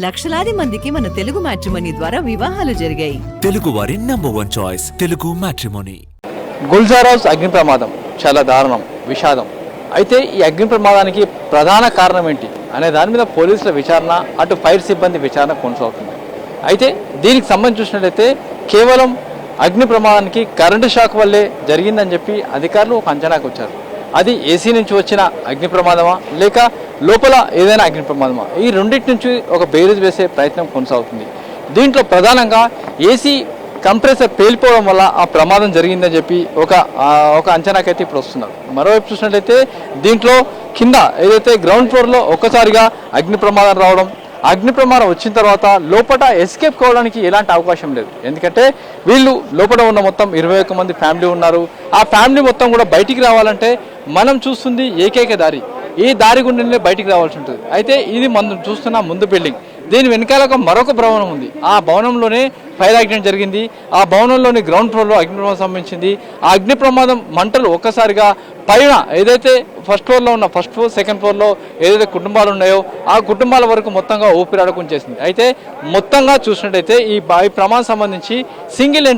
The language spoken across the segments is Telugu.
లక్షలాది మందికి మన తెలుగు మ్యాట్రిమోనీ ద్వారా వివాహాలు జరిగాయి. తెలుగు వారి number 1 choice Telugu matrimony. Gulzar house అగ్ని ప్రమాదం చాలా దారుణం, విషాదం. అయితే ఈ అగ్ని ప్రమాదానికి ప్రధాన కారణం ఏంటి అనే దాని మీద పోలీసుల విచారణ, అటు ఫైర్ సిబ్బంది విచారణ కొనసాగుతుంది. అయితే దీనికి సంబంధించి చూసినట్లయితే కేవలం అగ్ని ప్రమాదానికి కరెంటు షాక్ వల్లే జరిగిందని చెప్పి అధికారులు ఒక అంచనాకు వచ్చారు. అది ఏసీ నుంచి వచ్చిన అగ్ని ప్రమాదమా లేక లోపల ఏదైనా అగ్ని ప్రమాదమా, ఈ రెండింటి నుంచి ఒక బేరీజ్ వేసే ప్రయత్నం కొనసాగుతుంది. దీంట్లో ప్రధానంగా ఏసీ కంప్రెసర్ పేలిపోవడం వల్ల ఆ ప్రమాదం జరిగిందని చెప్పి ఒక అంచనాకైతే ఇప్పుడు వస్తున్నారు. మరోవైపు చూసినట్లయితే దీంట్లో కింద ఏదైతే గ్రౌండ్ ఫ్లోర్లో ఒక్కసారిగా అగ్ని ప్రమాదం రావడం, అగ్ని ప్రమాదం వచ్చిన తర్వాత లోపల ఎస్కేప్ కావడానికి ఎలాంటి అవకాశం లేదు. ఎందుకంటే వీళ్ళు లోపల ఉన్న మొత్తం 21 మంది ఫ్యామిలీ ఉన్నారు. ఆ ఫ్యామిలీ మొత్తం కూడా బయటికి రావాలంటే మనం చూస్తుంది ఏకైక దారి, ఈ దారి గుండెనే బయటికి రావాల్సి ఉంటుంది. అయితే ఇది మనం చూస్తున్న ముందు బిల్డింగ్, దీని వెనకాల మరొక భవనం ఉంది. ఆ భవనంలోనే ఫైర్ యాక్సిడెంట్ జరిగింది. ఆ భవనంలోని గ్రౌండ్ ఫ్లోర్లో అగ్ని ప్రమాదం సంభవించింది. ఆ అగ్ని ప్రమాదం మంటలు ఒక్కసారిగా పైన ఏదైతే ఫస్ట్ ఫ్లోర్లో ఉన్న ఫస్ట్ ఫ్లోర్, సెకండ్ ఫ్లోర్లో ఏదైతే కుటుంబాలు ఉన్నాయో ఆ కుటుంబాల వరకు మొత్తంగా ఊపిరాడకం చేసింది. అయితే మొత్తంగా చూసినట్టయితే ఈ ప్రమాదం సంబంధించి సింగిల్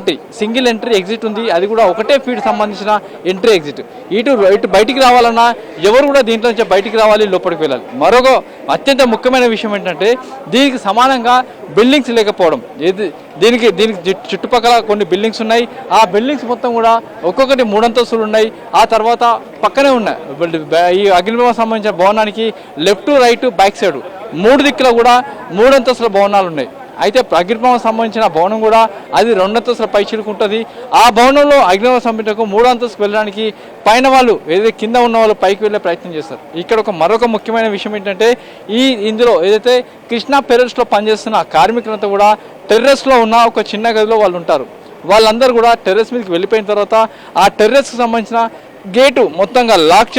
ఎంట్రీ ఎగ్జిట్ ఉంది. అది కూడా ఒకటే ఫీట్ సంబంధించిన ఎంట్రీ ఎగ్జిట్. ఇటు బయటికి రావాలన్నా ఎవరు కూడా దీంట్లో నుంచి బయటికి రావాలి, లోపలికి వెళ్ళాలి. మరొక అత్యంత ముఖ్యమైన విషయం ఏంటంటే దీనికి సమానంగా బిల్డింగ్స్ లేకపోవడం. దీనికి చుట్టుపక్కల కొన్ని బిల్డింగ్స్ ఉన్నాయి. ఆ బిల్డింగ్స్ మొత్తం కూడా ఒక్కొక్కటి 3 అంతస్తులు ఉన్నాయి. ఆ తర్వాత పక్కనే ఉన్నాయి ఈ అగ్నిప్రమాదం సంబంధించిన భవనానికి లెఫ్ట్ రైట్ బ్యాక్ సైడ్ 3 దిక్కులో కూడా 3 అంతస్తుల భవనాలు ఉన్నాయి. అయితే అగ్నిప్రమాదం సంబంధించిన భవనం కూడా అది 2 అంతస్తుల పై చిలుకుంటుంది. ఆ భవనంలో అగ్నిప్రమాదం సంబంధించకు 3 అంతస్తుకు వెళ్ళడానికి పైన వాళ్ళు ఏదైతే కింద ఉన్న వాళ్ళు పైకి వెళ్ళే ప్రయత్నం చేస్తారు. ఇక్కడ మరొక ముఖ్యమైన విషయం ఏంటంటే ఇందులో ఏదైతే కృష్ణా పెరల్స్లో పనిచేస్తున్న కార్మికులంతా కూడా టెర్రస్లో ఉన్న ఒక చిన్న గదిలో వాళ్ళు ఉంటారు. వాళ్ళందరూ కూడా టెర్రస్ మీదకి వెళ్ళిపోయిన తర్వాత ఆ టెర్రస్కి సంబంధించిన గేటు మొత్తంగా లాక్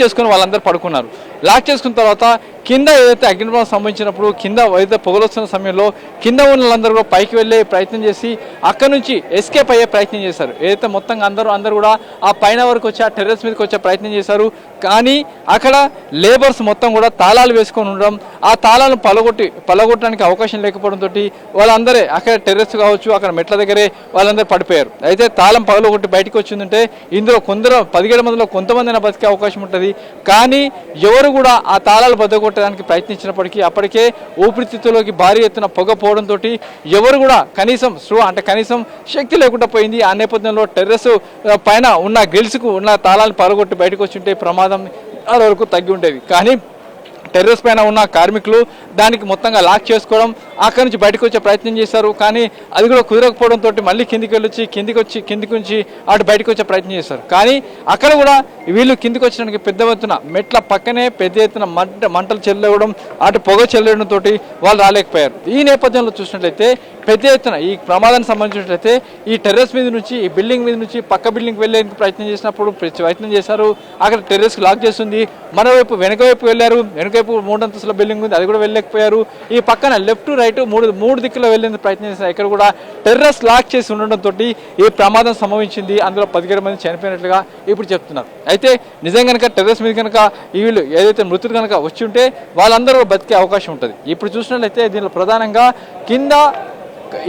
చేసుకొని వాళ్ళందరూ పడుకున్నారు. లాక్ చేసుకున్న తర్వాత కింద ఏదైతే అగ్నిప్రమాదం సంభవించినప్పుడు కింద ఏదైతే పొగలు వస్తున్న సమయంలో కింద ఉన్న వాళ్ళందరూ కూడా పైకి వెళ్ళే ప్రయత్నం చేసి అక్కడ నుంచి ఎస్కేప్ అయ్యే ప్రయత్నం చేశారు. ఏదైతే మొత్తంగా అందరూ కూడా ఆ పైన వరకు వచ్చి ఆ టెర్రస్ మీదకి వచ్చే ప్రయత్నం చేశారు. కానీ అక్కడ లేబర్స్ మొత్తం కూడా తాళాలు వేసుకొని ఉండడం, ఆ తాళాలను పలగొట్టడానికి అవకాశం లేకపోవడంతో వాళ్ళందరే అక్కడ టెర్రస్ కావచ్చు అక్కడ మెట్ల దగ్గరే వాళ్ళందరూ పడిపోయారు. అయితే తాళం పగలగొట్టి బయటకు వచ్చిందంటే ఇందులో 17 మందిలో కొంతమంది బతికే అవకాశం ఉంటుంది. కానీ ఎవరు కూడా ఆ తాళాలు బద్దగొట్టడానికి ప్రయత్నించినప్పటికీ అప్పటికే ఊపిరితిత్తులోకి భారీ ఎత్తున పొగ పోవడంతో ఎవరు కూడా కనీసం శక్తి లేకుండా పోయింది. ఆ నేపథ్యంలో టెర్రస్ పైన ఉన్న గ్రిల్స్కు ఉన్న తాళాలు పగలగొట్టి బయటకు వచ్చి ఉంటే ప్రమాదం వరకు తగ్గి ఉండేది. కానీ టెర్రస్ పైన ఉన్న కార్మికులు దానికి మొత్తంగా లాక్ చేసుకోవడం, అక్కడి నుంచి బయటకు వచ్చే ప్రయత్నం చేశారు. కానీ అది కూడా కుదరకపోవడంతో మళ్ళీ కిందికి నుంచి అటు బయటకు వచ్చే ప్రయత్నం చేశారు. కానీ అక్కడ కూడా వీళ్ళు కిందికి వచ్చడానికి పెద్ద ఎత్తున మెట్ల పక్కనే పెద్ద ఎత్తున మంటలు చెల్లవడం, అటు పొగ చెల్లడంతో వాళ్ళు రాలేకపోయారు. ఈ నేపథ్యంలో చూసినట్లయితే పెద్ద ఎత్తున ఈ ప్రమాదానికి సంబంధించినట్లయితే ఈ టెర్రస్ మీద నుంచి ఈ బిల్డింగ్ మీద నుంచి పక్క బిల్డింగ్ వెళ్ళేందుకు ప్రయత్నం చేశారు. అక్కడ టెర్రస్కి లాక్ చేస్తుంది. మరోవైపు వెనకవైపు వెళ్ళారు. వెనకవైపు 3 అంతస్తుల బిల్డింగ్ ఉంది, అది కూడా వెళ్ళలేకపోయారు. ఈ పక్కన లెఫ్ట్ రైట్ మూడు దిక్కులో వెళ్ళేందుకు ప్రయత్నం చేశారు. ఇక్కడ కూడా టెర్రస్ లాక్ చేసి ఉండడంతో ఈ ప్రమాదం సంభవించింది. అందులో 17 మంది చనిపోయినట్లుగా ఇప్పుడు చెప్తున్నారు. అయితే నిజంగా కనుక టెర్రస్ మీద కనుక వీళ్ళు ఏదైతే మృతులు కనుక వచ్చి ఉంటే వాళ్ళందరూ బతికే అవకాశం ఉంటుంది. ఇప్పుడు చూసినట్లయితే దీనిలో ప్రధానంగా కింద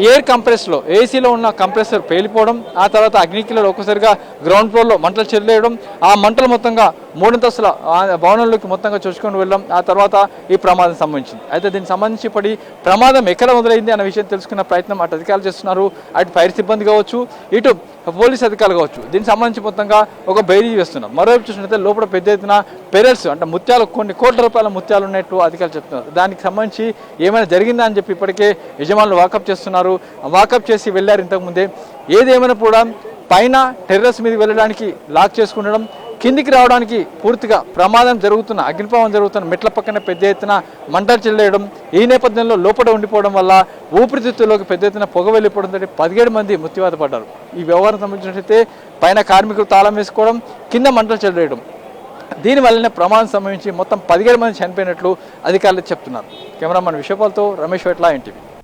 ఎయిర్ కంప్రెస్లో ఏసీలో ఉన్న కంప్రెసర్ పేలిపోవడం, ఆ తర్వాత అగ్నికిలో ఒక్కసారిగా గ్రౌండ్ ఫ్లోర్లో మంటలు చెల్లేయడం, ఆ మంటలు మొత్తంగా 3 అంతస్తుల భవనంలోకి మొత్తంగా చొచ్చుకొని వెళ్ళడం, ఆ తర్వాత ఈ ప్రమాదం సంభవించింది. అయితే దీనికి సంబంధించి ఇప్పటి ప్రమాదం ఎక్కడ మొదలైంది అన్న విషయం తెలుసుకున్న ప్రయత్నం అటు అధికారులు చేస్తున్నారు. అటు ఫైర్ సిబ్బంది కావచ్చు, ఇటు పోలీస్ అధికారులు కావచ్చు. దీనికి సంబంధించి మొత్తంగా ఒక బేరీ వేస్తున్నారు. మరోవైపు చూసినట్లయితే లోపల పెద్ద ఎత్తున పెరల్స్ అంటే ముత్యాలు, కొన్ని కోట్ల రూపాయల ముత్యాలు ఉన్నట్టు అధికారులు చెప్తున్నారు. దానికి సంబంధించి ఏమైనా జరిగిందా అని చెప్పి ఇప్పటికే యజమానులు వాకప్ చేసి వెళ్ళారు ఇంతకుముందే. ఏదేమైనా కూడా పైన టెర్రస్ మీద వెళ్ళడానికి లాక్ చేసుకుండడం, కిందికి రావడానికి పూర్తిగా అగ్నిప్రమాదం జరుగుతున్న మెట్ల పక్కన పెద్ద ఎత్తున మంటలు చెల్లేయడం, ఈ నేపథ్యంలో లోపల ఉండిపోవడం వల్ల ఊపిరితిత్తుల్లోకి పెద్ద ఎత్తున పొగ వెళ్ళిపోవడంతో 17 మంది మృత్యువాత పడ్డారు. ఈ వ్యవహారం సంబంధించినట్లయితే పైన కార్మికులు తాళం వేసుకోవడం, కింద మంటలు చెల్లేయడం, దీనివల్లనే ప్రమాదం సంభవించి మొత్తం 17 మంది చనిపోయినట్లు అధికారులు చెప్తున్నారు. Cameraman విశ్వపాల్తో Ramesh వెట్ల, NTV.